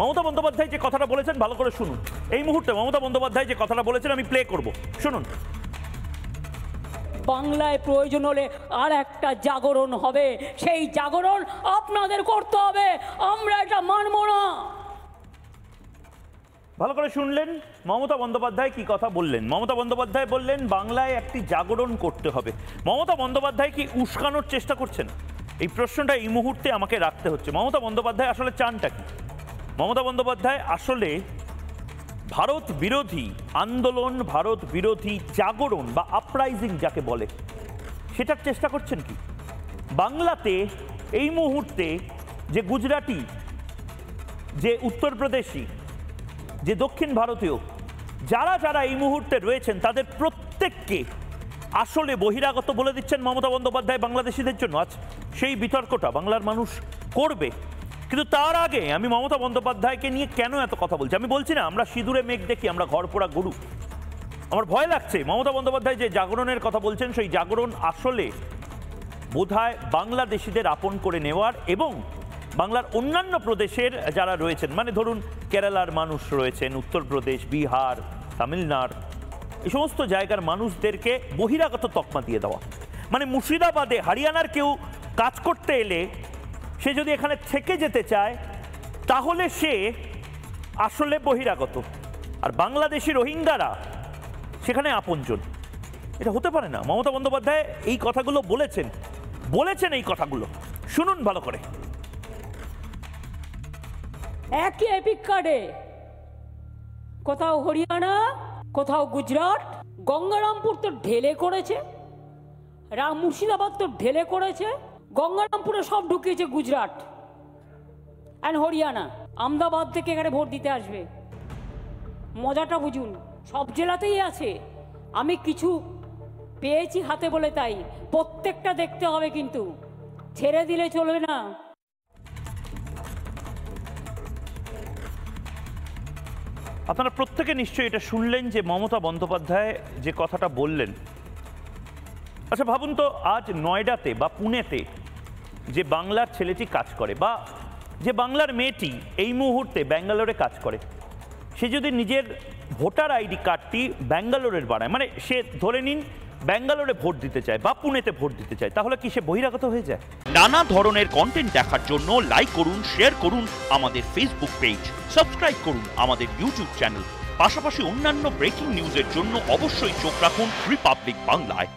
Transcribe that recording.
মমতা বন্দ্যোপাধ্যায় যে কথাটা বলেছেন ভালো করে শুনুন। এই মুহূর্তে মমতা বন্দ্যোপাধ্যায় যে কথাটা বলেছেন আমি প্লে করব, শুনুন। বাংলায় প্রয়োজন হলে আর একটা জাগরণ হবে, সেই জাগরণ আপনাদের করতে হবে, আমরা এটা মানব না। ভালো করে শুনলেন মমতা বন্দ্যোপাধ্যায় কি কথা বললেন। মমতা বন্দ্যোপাধ্যায় বললেন বাংলায় একটি জাগরণ করতে হবে। মমতা বন্দ্যোপাধ্যায় কি উস্কানোর চেষ্টা করছেন? এই প্রশ্নটা এই মুহূর্তে আমাকে রাখতে হচ্ছে। মমতা বন্দ্যোপাধ্যায় আসলে চানটা কি? মমতা বন্দ্যোপাধ্যায় আসলে ভারত বিরোধী আন্দোলন, ভারত বিরোধী জাগরণ বা আপরাইজিং যাকে বলে, সেটার চেষ্টা করছেন কি? বাংলাতে এই মুহূর্তে যে গুজরাটি, যে উত্তরপ্রদেশী, যে দক্ষিণ ভারতীয় যারা যারা এই মুহূর্তে রয়েছেন তাদের প্রত্যেককে আসলে বহিরাগত বলে দিচ্ছেন মমতা বন্দ্যোপাধ্যায় বাংলাদেশিদের জন্য। আজ সেই বিতর্কটা বাংলার মানুষ করবে। কিন্তু তার আগে আমি মমতা বন্দ্যোপাধ্যায়কে নিয়ে কেন এত কথা বলছি? আমি বলছি না আমরা সিঁদুরে মেঘ দেখি, আমরা ঘর পোড়া গরু। আমার ভয় লাগছে মমতা বন্দ্যোপাধ্যায় যে জাগরণের কথা বলছেন সেই জাগরণ আসলে বোধহয় বাংলাদেশিদের আপন করে নেওয়ার এবং বাংলার অন্যান্য প্রদেশের যারা রয়েছেন, মানে ধরুন কেরালার মানুষ রয়েছেন, উত্তরপ্রদেশ, বিহার, তামিলনাড়ু, এই সমস্ত জায়গার মানুষদেরকে বহিরাগত তকমা দিয়ে দেওয়া। মানে মুর্শিদাবাদে হরিয়ানার কেউ কাজ করতে এলে সে যদি এখানে থেকে যেতে চায় তাহলে সে আসলে বহিরাগত, আর বাংলাদেশি রোহিঙ্গারা সেখানে আপনজন। এটা হতে পারে না। মমতা বন্দ্যোপাধ্যায় এই কথাগুলো বলেছেন এই কথাগুলো শুনুন ভালো করে। একই এপিক কার্ডে কোথাও হরিয়ানা, কোথাও গুজরাট, গঙ্গারামপুর তো ঢেলে করেছে, মুর্শিদাবাদ তো ঢেলে করেছে, গঙ্গারামপুরে সব ঢুকিয়েছে গুজরাট অ্যান্ড হরিয়ানা। আহমেদাবাদ থেকে এখানে ভোট দিতে আসবে। মজাটা বুঝুন, সব জেলাতেই আছে। আমি কিছু পেয়েছি হাতে বলে তাই, প্রত্যেকটা দেখতে হবে, কিন্তু ছেড়ে দিলে চলবে না। আপনারা প্রত্যেকে নিশ্চয়ই এটা শুনলেন যে মমতা বন্দ্যোপাধ্যায় যে কথাটা বললেন। আচ্ছা ভাবুন তো, আজ নয়ডাতে বা পুনেতে যে বাংলার ছেলেটি কাজ করে বা যে বাংলার মেয়েটি এই মুহূর্তে ব্যাঙ্গালোরে কাজ করে, সে যদি নিজের ভোটার আইডি কার্ডটি ব্যাঙ্গালোরের বানায়, মানে সে ধরে নিন ব্যাঙ্গালোরে ভোট দিতে চায় বা পুনেতে ভোট দিতে চায়, তাহলে কি সে বহিরাগত হয়ে যায়? নানা ধরনের কন্টেন্ট দেখার জন্য লাইক করুন, শেয়ার করুন আমাদের ফেসবুক পেজ, সাবস্ক্রাইব করুন আমাদের ইউটিউব চ্যানেল। পাশাপাশি অন্যান্য ব্রেকিং নিউজের জন্য অবশ্যই চোখ রাখুন রিপাবলিক বাংলায়।